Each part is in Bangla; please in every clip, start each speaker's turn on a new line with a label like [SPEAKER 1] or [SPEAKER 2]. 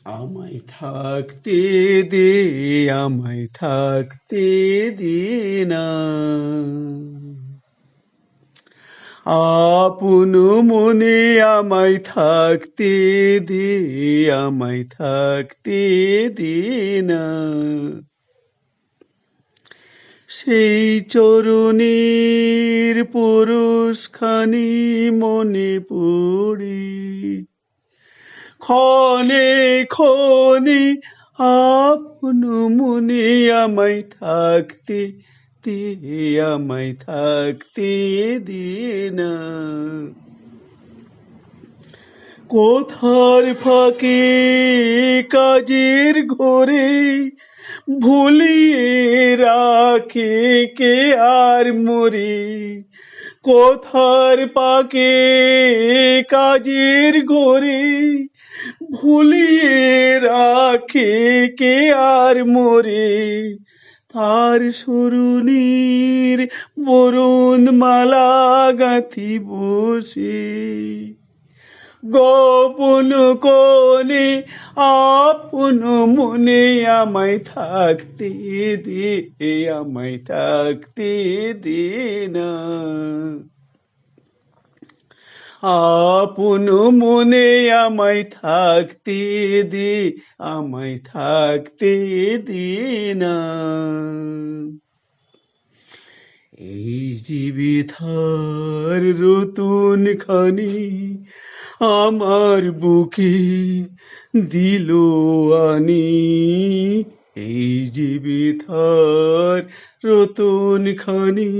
[SPEAKER 1] আমায় থাকতে দে, আমায় থাকতে দে না, আপন মনে আমায় থাকতে দে, আমায় থাকতে দে না। সেই চরণের পরশখানি মনে পড়ে, ক্ষণে ক্ষণে আপন মনে আমায় থাকতে দে, আমায় থাকতে দে না। কোথার ফাঁকে কাজের ঘরে ভুলিয়ে রাখে কে আর মরে, কোথার পাকে কাজের ঘরে ভুলিয়ে রাখে কে আর মরে, তার স্মরণের বরণ মালা গাঁথি বসে, গোপন কোণে আপন মনে আমায় থাকতে দে, আমায় থাকতে দে না। আপন মনে আমায় থাকতে দে, আমায় থাকতে দে না। এই জীবিথার রতন খানি আমার বুকে দিল আনি, এই জীবিথার রতন খানি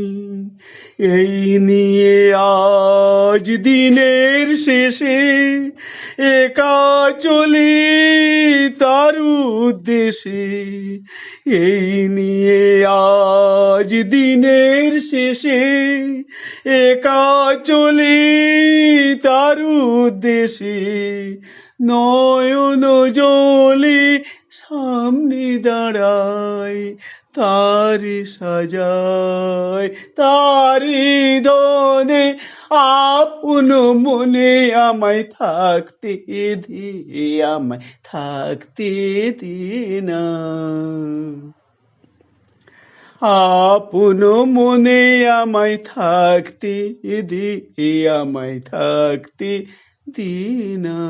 [SPEAKER 1] এই নিয়ে আজ দিনের শেষে একা চলি তার উদ্দেশে, এই নিয়ে আজ দিনের শেষে একা চলি তার উদ্দেশে, নয়ন জলে সামনে দাঁড়ায় তারি সাজায়, তারি দনে আপন মনে আমায় থাকতে দে, আমায় থাকতে দে না। আপন মনে আমায় থাকতে দে, আমায় থাকতে দে না।